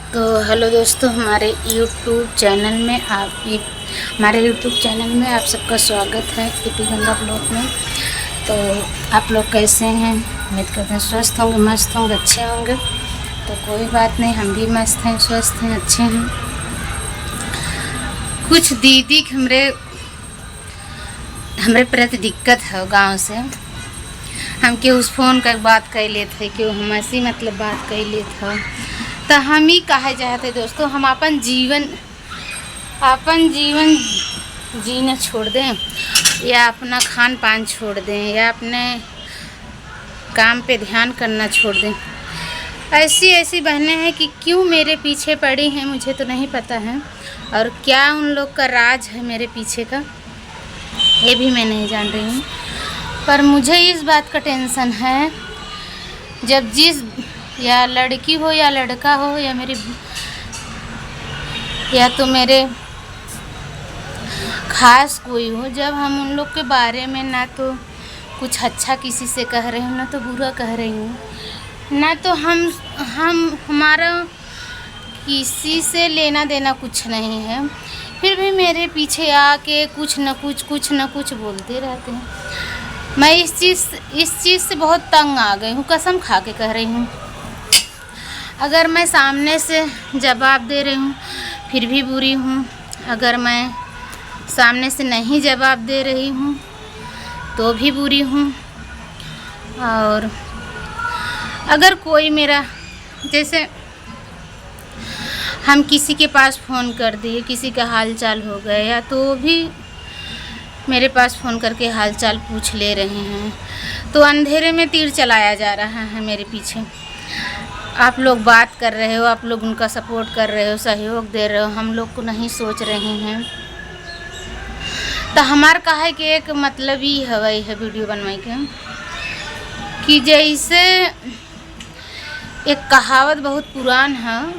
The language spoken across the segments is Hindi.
तो हेलो दोस्तों, हमारे यूट्यूब चैनल में आप सबका स्वागत है ईपी गंगा ब्लॉग में। तो आप लोग कैसे हैं? उम्मीद करते हैं स्वस्थ होंगे, मस्त होंगे, अच्छे होंगे। तो कोई बात नहीं, हम भी मस्त हैं, स्वस्थ हैं, अच्छे हैं। कुछ दीदी हमरे प्रति दिक्कत है गांव से। हम केहू फ़ोन कर बात कर लेते थे, केहू हम ऐसी मतलब बात कर लेते थे। तो हम ही कहे चाहते दोस्तों, हम अपन जीवन जीना छोड़ दें, या अपना खान पान छोड़ दें, या अपने काम पे ध्यान करना छोड़ दें। ऐसी बहनें हैं कि क्यों मेरे पीछे पड़ी हैं, मुझे तो नहीं पता है। और क्या उन लोग का राज है मेरे पीछे का, ये भी मैं नहीं जान रही हूँ। पर मुझे इस बात का टेंशन है, जब या लड़की हो या लड़का हो या तो मेरे खास कोई हो, जब हम उन लोग के बारे में ना तो कुछ अच्छा किसी से कह रही हूँ, ना तो बुरा कह रही हूँ, ना तो हमारा किसी से लेना देना कुछ नहीं है, फिर भी मेरे पीछे आके कुछ न कुछ बोलते रहते हैं। मैं इस चीज़ से बहुत तंग आ गई हूँ, कसम खा के कह रही हूँ। अगर मैं सामने से जवाब दे रही हूँ फिर भी बुरी हूँ, अगर मैं सामने से नहीं जवाब दे रही हूँ तो भी बुरी हूँ। और अगर कोई मेरा, जैसे हम किसी के पास फ़ोन कर दिए, किसी का हाल चाल हो गया, तो भी मेरे पास फ़ोन करके हाल चाल पूछ ले रहे हैं, तो अंधेरे में तीर चलाया जा रहा है मेरे पीछे। आप लोग बात कर रहे हो, आप लोग उनका सपोर्ट कर रहे हो, सहयोग दे रहे हो, हम लोग को नहीं सोच रहे हैं। तो हमार कहे कि एक मतलब ही हवाई है वीडियो बनवाई के, कि जैसे एक कहावत बहुत पुरान है,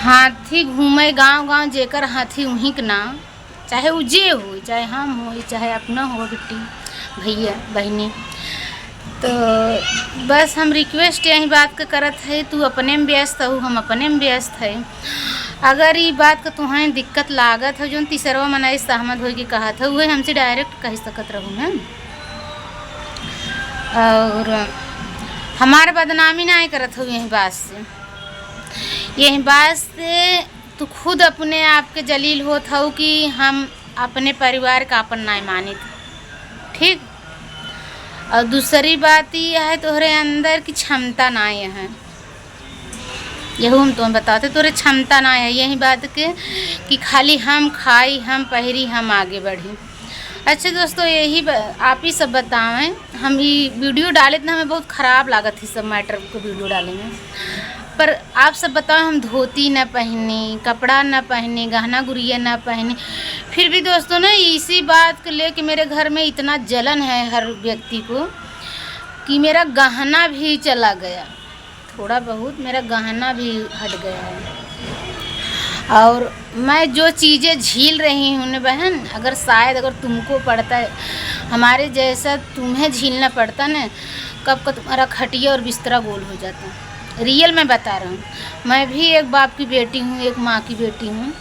हाथी घूमे गांव जेकर हाथी उहिक ना। चाहे वो जे हो, चाहे हम हो, चाहे अपना हो, बेटी भैया बहनी। तो बस हम रिक्वेस्ट यही बात का करत है, तू अपने में व्यस्त हो, हम अपने में व्यस्त है। अगर ये बात का तुम्हें दिक्कत लागत है, जो तीसरवा मनाई सहमत हो के कहा था, वह हमसे डायरेक्ट कह सकत रहूँ मैं। और हमारे बदनामी नहीं करत हो यही बात से तू खुद अपने आप के जलील होत हो कि हम अपने परिवार का अपन नहीं मानित, ठीक। और दूसरी बात यह है, तोहरे अंदर की क्षमता नहीं है, यही हम तुम्हें बताते, तोरे क्षमता नहीं है यही बात के कि खाली हम खाई, हम पहरी, हम आगे बढ़ी। अच्छा दोस्तों, यही आप ही सब बताएं। हम ये वीडियो डाले तो हमें बहुत ख़राब लागत है सब मैटर को वीडियो डाले में, पर आप सब बताओ, हम धोती न पहनी, कपड़ा न पहनी, गहना गुड़िया न पहनी, फिर भी दोस्तों ना इसी बात को लेके मेरे घर में इतना जलन है हर व्यक्ति को कि मेरा गहना भी चला गया, थोड़ा बहुत मेरा गहना भी हट गया है। और मैं जो चीज़ें झील रही हूँ ना बहन, अगर तुमको पड़ता है हमारे जैसा, तुम्हें झीलना पड़ता ना, कब का तुम्हारा खटिया और बिस्तरा गोल हो जाता। रियल मैं बता रहा हूँ, मैं भी एक बाप की बेटी हूँ, एक माँ की बेटी हूँ,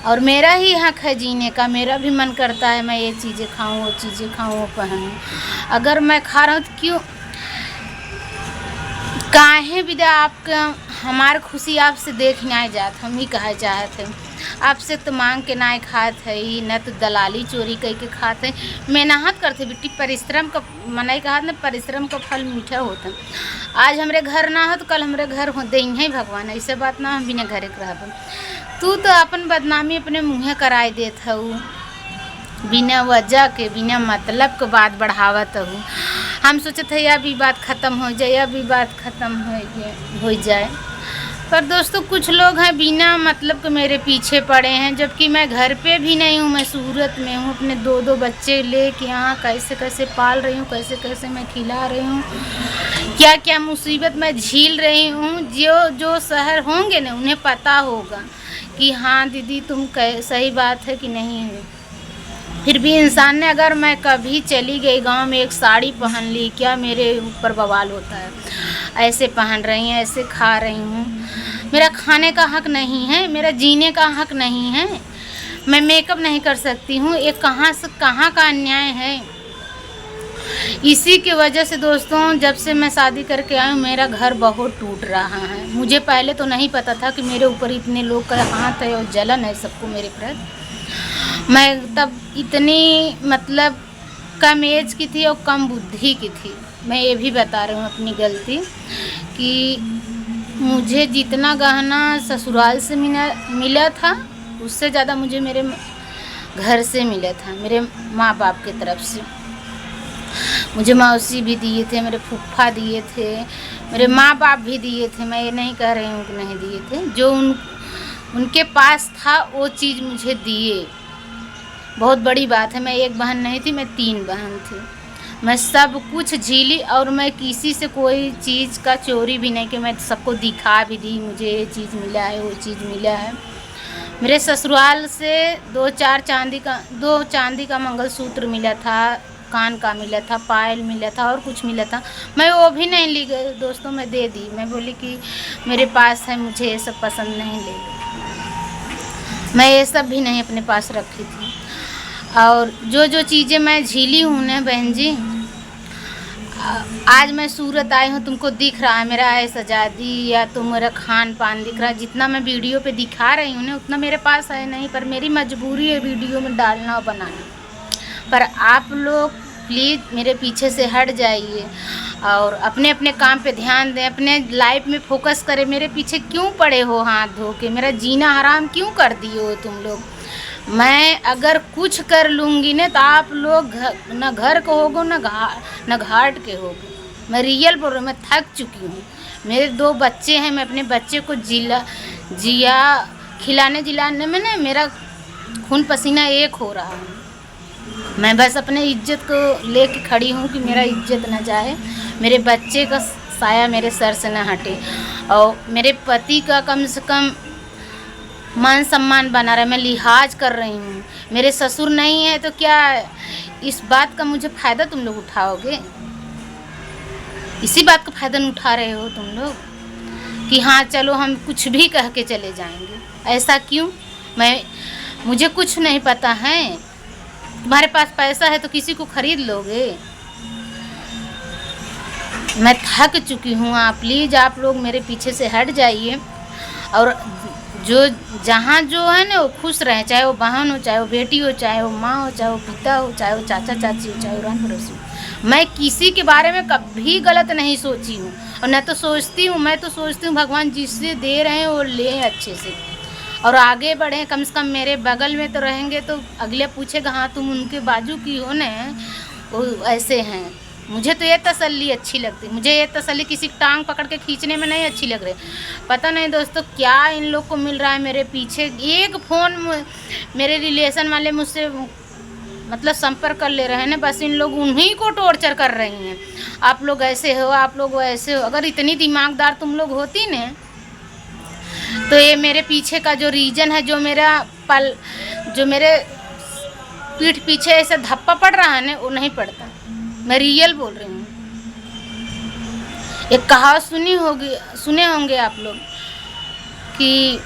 और मेरा ही हक है जीने का। मेरा भी मन करता है मैं ये चीज़ें खाऊँ, वो चीज़ें खाऊँ, वो पहनूँ। अगर मैं खा रहा हूँ तो क्यों, काहे विदा आपका हमार खुशी आपसे देख नहीं जात, हम ही कहे चाहते हैं। आपसे तो मांग के ना खात है, न तो दलाली चोरी करके खात है, मेहनत करते बेटी, परिश्रम का मनाई कहा ना, परिश्रम का फल मीठा होता। आज हमरे घर ना हो तो कल हमरे घर हो दे ही भगवान, ऐसे बात ना, हम बिना घरे के रहब। तू तो अपन बदनामी अपने मुँहे कराई देत हूँ, बिना वजह के, बिना मतलब के बात बढ़ावत हूँ। हम सोचते हैं अब ये बात ख़त्म हो जाए, अब ये बात ख़त्म हो जाए, पर दोस्तों कुछ लोग हैं बिना मतलब के मेरे पीछे पड़े हैं, जबकि मैं घर पे भी नहीं हूँ, मैं सूरत में हूँ, अपने दो बच्चे ले के यहाँ कैसे पाल रही हूँ, कैसे मैं खिला रही हूँ, क्या मुसीबत मैं झील रही हूँ। जो शहर होंगे ना, उन्हें पता होगा कि हाँ दीदी तुम सही बात है कि नहीं है। फिर भी इंसान ने, अगर मैं कभी चली गई गांव में एक साड़ी पहन ली, क्या मेरे ऊपर बवाल होता है, ऐसे पहन रही हैं, ऐसे खा रही हूँ। मेरा खाने का हक नहीं है, मेरा जीने का हक नहीं है, मैं मेकअप नहीं कर सकती हूँ। ये कहाँ से कहाँ का अन्याय है। इसी की वजह से दोस्तों, जब से मैं शादी करके आई हूँ मेरा घर बहुत टूट रहा है। मुझे पहले तो नहीं पता था कि मेरे ऊपर इतने लोग का हाथ है और जलन है सबको मेरे प्रति। मैं तब इतनी मतलब कम एज की थी और कम बुद्धि की थी। मैं ये भी बता रही हूँ अपनी गलती कि मुझे जितना गहना ससुराल से मिला था उससे ज़्यादा मुझे मेरे घर से मिला था, मेरे माँ बाप की तरफ से। मुझे मौसी भी दिए थे, मेरे फूफा दिए थे, मेरे माँ बाप भी दिए थे। मैं ये नहीं कह रही हूँ कि नहीं दिए थे, जो उनके पास था वो चीज़ मुझे दिए। बहुत बड़ी बात है, मैं एक बहन नहीं थी, मैं 3 बहन थी। मैं सब कुछ झीली और मैं किसी से कोई चीज़ का चोरी भी नहीं कि मैं सबको दिखा भी दी मुझे ये चीज़ मिला है, वो चीज़ मिला है। मेरे ससुराल से 2 चांदी का मंगलसूत्र मिला था, कान का मिला था, पायल मिला था और कुछ मिला था। मैं वो भी नहीं ली गई दोस्तों, मैं दे दी। मैं बोली कि मेरे पास है, मुझे ये सब पसंद नहीं, ले लो। मैं ये सब भी नहीं अपने पास रखी थी। और जो चीज़ें मैं झीली हूँ ना बहन जी, आज मैं सूरत आई हूँ, तुमको दिख रहा है मेरा ऐसा आज़ादी या तो मेरा खान पान दिख रहा है। जितना मैं वीडियो पे दिखा रही हूँ ना उतना मेरे पास है नहीं, पर मेरी मजबूरी है वीडियो में डालना और बनाना। पर आप लोग प्लीज़ मेरे पीछे से हट जाइए और अपने अपने काम पे ध्यान दें, अपने लाइफ में फोकस करें। मेरे पीछे क्यों पड़े हो हाथ धो के? मेरा जीना हराम क्यों कर दिए हो तुम लोग? मैं अगर कुछ कर लूँगी ना तो आप लोग न घर के होगो न घाट के होगो। मैं रियल बोल रही हूँ, मैं थक चुकी हूँ। मेरे 2 बच्चे हैं, मैं अपने बच्चे को खिलाने जिलाने में ना मेरा खून पसीना एक हो रहा है। मैं बस अपने इज्जत को लेके खड़ी हूँ कि मेरा इज्जत न जाए, मेरे बच्चे का साया मेरे सर से न हटे और मेरे पति का कम से कम मान सम्मान बना रहा है। मैं लिहाज कर रही हूँ। मेरे ससुर नहीं है तो क्या इस बात का मुझे फ़ायदा तुम लोग उठाओगे? इसी बात का फ़ायदा नहीं उठा रहे हो तुम लोग कि हाँ चलो हम कुछ भी कह के चले जाएंगे। ऐसा क्यों? मुझे कुछ नहीं पता है। तुम्हारे पास पैसा है तो किसी को खरीद लोगे? मैं थक चुकी हूँ। आप प्लीज़ आप लोग मेरे पीछे से हट जाइए और जहाँ जो है ना वो खुश रहें, चाहे वो बहन हो, चाहे वो बेटी हो, चाहे वो माँ हो, चाहे वो पिता हो, चाहे वो चाचा चाची हो, चाहे वो रान पड़ोसी हो। मैं किसी के बारे में कभी गलत नहीं सोची हूँ और न तो सोचती हूँ। मैं तो सोचती हूँ भगवान जिससे दे रहे हैं वो लें अच्छे से और आगे बढ़ें। कम से कम मेरे बगल में तो रहेंगे तो अगले पूछेगा हाँ तुम उनके बाजू की हो ना, वो ऐसे हैं। मुझे तो ये तसल्ली अच्छी लगती। मुझे ये तसल्ली किसी टांग पकड़ के खींचने में नहीं अच्छी लग रही। पता नहीं दोस्तों क्या इन लोग को मिल रहा है मेरे पीछे। एक फ़ोन मेरे रिलेशन वाले मुझसे मतलब संपर्क कर ले रहे हैं ना, बस इन लोग उन्हीं को टॉर्चर कर रही हैं। आप लोग ऐसे हो, आप लोग वैसे हो। अगर इतनी दिमागदार तुम लोग होती ना तो ये मेरे पीछे का जो रीज़न है, जो मेरे पीठ पीछे ऐसे धप्पा पड़ रहा है ना, वो नहीं पड़ता। मैं रियल बोल रही हूँ। एक कहावत सुने होंगे आप लोग कि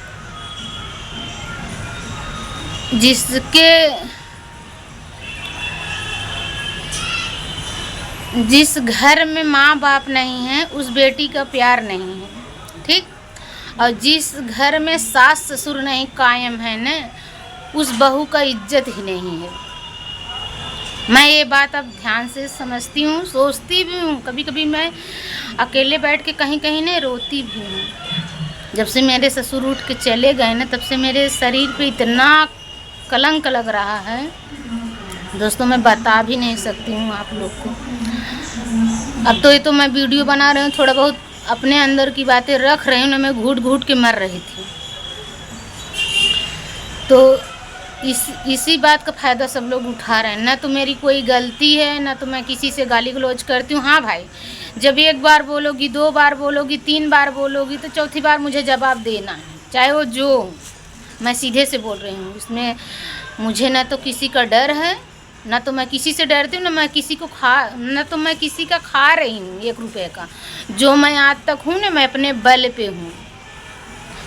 जिस घर में माँ बाप नहीं है उस बेटी का प्यार नहीं है, ठीक। और जिस घर में सास ससुर नहीं कायम है ना, उस बहू का इज्जत ही नहीं है। मैं ये बात अब ध्यान से समझती हूँ, सोचती भी हूँ। कभी कभी मैं अकेले बैठ के कहीं कहीं नहीं रोती भी हूँ। जब से मेरे ससुर उठ के चले गए ना, तब से मेरे शरीर पे इतना कलंक लग रहा है दोस्तों, मैं बता भी नहीं सकती हूँ आप लोग को। अब तो ये तो मैं वीडियो बना रही हूँ, थोड़ा बहुत अपने अंदर की बातें रख रही हूँ ना। मैं घूट घूट के मर रही थी। तो इसी बात का फ़ायदा सब लोग उठा रहे हैं। ना तो मेरी कोई गलती है, ना तो मैं किसी से गाली गलौज करती हूँ। हाँ भाई, जब 1 बार बोलोगी, 2 बार बोलोगी, 3 बार बोलोगी तो चौथी बार मुझे जवाब देना है, चाहे वो जो। मैं सीधे से बोल रही हूँ। इसमें मुझे ना तो किसी का डर है ना तो मैं किसी से डरती हूँ, ना तो मैं किसी का खा रही हूँ 1 रुपये का। जो मैं आज तक हूँ ना, मैं अपने बल पे हूँ।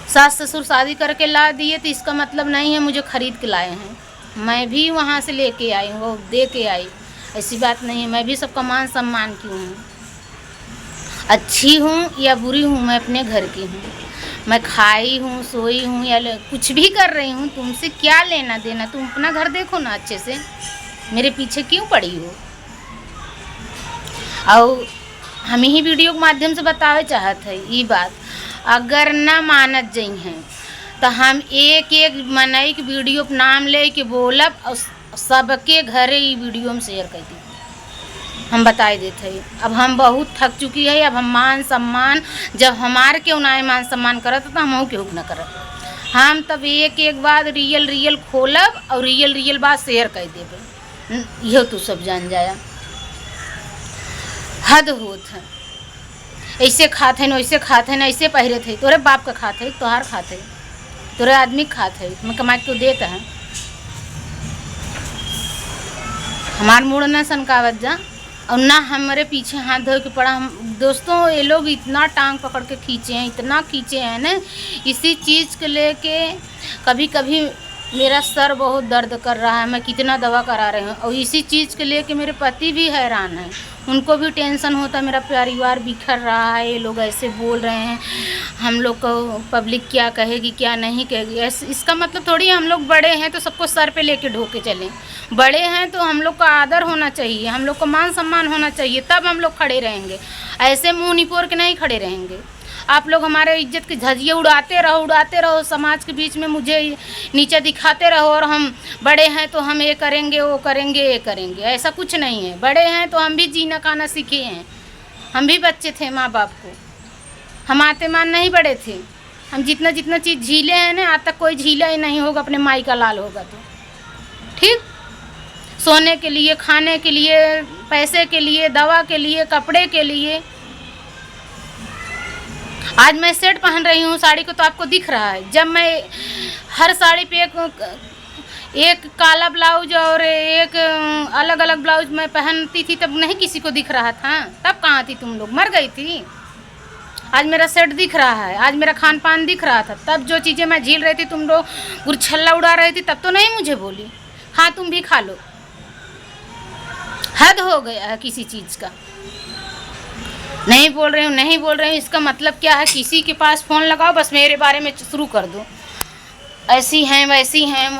सास ससुर शादी करके ला दिए तो इसका मतलब नहीं है मुझे खरीद के लाए हैं। मैं भी वहाँ से लेके आई हूँ, वो दे के आई, ऐसी बात नहीं है। मैं भी सबका मान सम्मान की हूँ, अच्छी हूँ या बुरी हूँ, मैं अपने घर की हूँ। मैं खाई हूँ, सोई हूँ या कुछ भी कर रही हूँ, तुमसे क्या लेना देना। तुम अपना घर देखो ना अच्छे से, मेरे पीछे क्यों पड़ी हो। और हम ही वीडियो के माध्यम से बतावे चाहत है ये बात। अगर ना मानत जई हैं तो हम एक मनई के वीडियो पर नाम ले के बोलब और सबके घरे ये वीडियो में शेयर कर दी। हम बताए देते हैं। अब हम बहुत थक चुकी है। अब हम मान सम्मान, जब हमारे क्यों ना मान सम्मान करत तो हम क्यों ना करत। हम तब एक बात रियल खोलब और रियल बात शेयर कर देवे। यह तो सब जान जाया। हद होत है, ऐसे खाते हैं, वैसे खाते हैं, ऐसे पहिरे थे। तोरे बाप का खाते, तोहार खाते, तोरे आदमी खाते, मैं कमा के देता है। हमार मूड ना सनकावत जा और ना हमारे पीछे हाथ धो के पड़ा। हम दोस्तों, ये लोग इतना टांग पकड़ के खींचे हैं, इतना खींचे हैं ना, इसी चीज़ को लेके कभी कभी मेरा सर बहुत दर्द कर रहा है। मैं कितना दवा करा रही हूँ और इसी चीज़ के लेके मेरे पति भी हैरान हैं। उनको भी टेंशन होता है, मेरा परिवार बिखर रहा है, ये लोग ऐसे बोल रहे हैं, हम लोग को पब्लिक क्या कहेगी क्या नहीं कहेगी। इसका मतलब थोड़ी हम लोग बड़े हैं तो सबको सर पे लेके ढोके चलें। बड़े हैं तो हम लोग का आदर होना चाहिए, हम लोग का मान सम्मान होना चाहिए, तब हम लोग खड़े रहेंगे। ऐसे मुँह निपोर के नहीं खड़े रहेंगे। आप लोग हमारे इज्जत की धज्जिए उड़ाते रहो, समाज के बीच में मुझे नीचे दिखाते रहो और हम बड़े हैं तो हम ये करेंगे वो करेंगे ये करेंगे। ऐसा कुछ नहीं है। बड़े हैं तो हम भी जीना खाना सीखे हैं। हम भी बच्चे थे माँ बाप को, हम आते मान नहीं बड़े थे। हम जितना चीज़ झीले हैं ना, आज तक कोई झीला ही नहीं होगा अपने माई का लाल होगा तो। ठीक, सोने के लिए, खाने के लिए, पैसे के लिए, दवा के लिए, कपड़े के लिए। आज मैं सेट पहन रही हूँ साड़ी को तो आपको दिख रहा है। जब मैं हर साड़ी पे एक काला ब्लाउज और एक अलग अलग ब्लाउज मैं पहनती थी तब नहीं किसी को दिख रहा था। तब कहाँ थी तुम लोग, मर गई थी। आज मेरा सेट दिख रहा है, आज मेरा खान पान दिख रहा था। तब जो चीज़ें मैं झील रही थी तुम लोग गुरछल्ला उड़ा रही थी, तब तो नहीं मुझे बोली। हाँ, तुम भी खा लो। हद हो गया है किसी चीज़ का। नहीं बोल रही हूँ इसका मतलब क्या है। किसी के पास फ़ोन लगाओ, बस मेरे बारे में शुरू कर दो, ऐसी हैं वैसी हैं।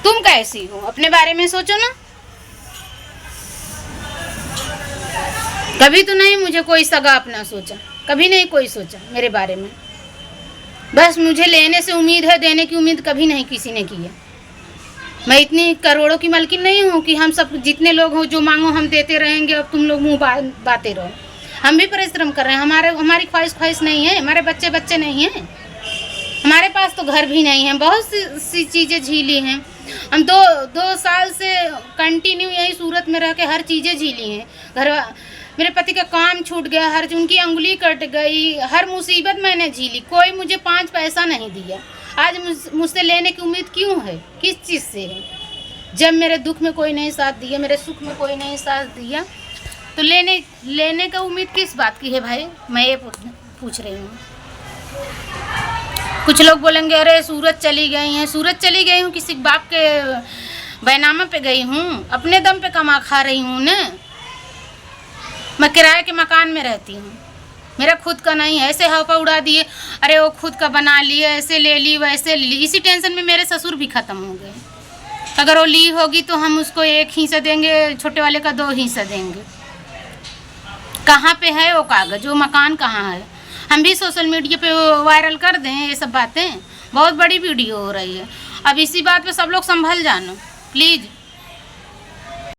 तुम कैसी हो, अपने बारे में सोचो ना। कभी तो नहीं मुझे कोई सगा अपना सोचा, कभी नहीं कोई सोचा मेरे बारे में। बस मुझे लेने से उम्मीद है, देने की उम्मीद कभी नहीं किसी ने की है। मैं इतनी करोड़ों की मालकिन नहीं हूँ कि हम सब जितने लोग हो जो मांगो हम देते रहेंगे और तुम लोग मुँह बाते रहो। हम भी परिश्रम कर रहे हैं। हमारी ख्वाहिश नहीं है, हमारे बच्चे नहीं हैं, हमारे पास तो घर भी नहीं है। बहुत सी चीज़ें झीली हैं। हम दो साल से कंटिन्यू यही सूरत में रह के हर चीज़ें झीली हैं। मेरे पति का काम छूट गया, उनकी अंगुली कट गई, हर मुसीबत मैंने झीली। कोई मुझे 5 पैसा नहीं दिया। आज मुझसे लेने की उम्मीद क्यों है, किस चीज़ से है? जब मेरे दुख में कोई नहीं साथ दिया, मेरे सुख में कोई नहीं साथ दिया, तो लेने का उम्मीद किस बात की है भाई? मैं ये पूछ रही हूँ। कुछ लोग बोलेंगे अरे सूरत चली गई हैं। सूरत चली गई हूँ, किसी बाप के बैनामा पे गई हूँ, अपने दम पे कमा खा रही हूँ ना। मैं किराए के मकान में रहती हूँ, मेरा खुद का नहीं है। ऐसे हवा उड़ा दिए, अरे वो खुद का बना लिए, ऐसे ले ली वैसे ले ली। इसी टेंशन में मेरे ससुर भी ख़त्म हो गए। अगर वो ली होगी तो हम उसको 1 हिस्सा देंगे, छोटे वाले का 2 हिस्सा देंगे। कहाँ पे है वो कागज़, वो मकान कहाँ है? हम भी सोशल मीडिया पे वायरल कर दें ये सब बातें। बहुत बड़ी वीडियो हो रही है। अब इसी बात पे सब लोग संभल जानो प्लीज़।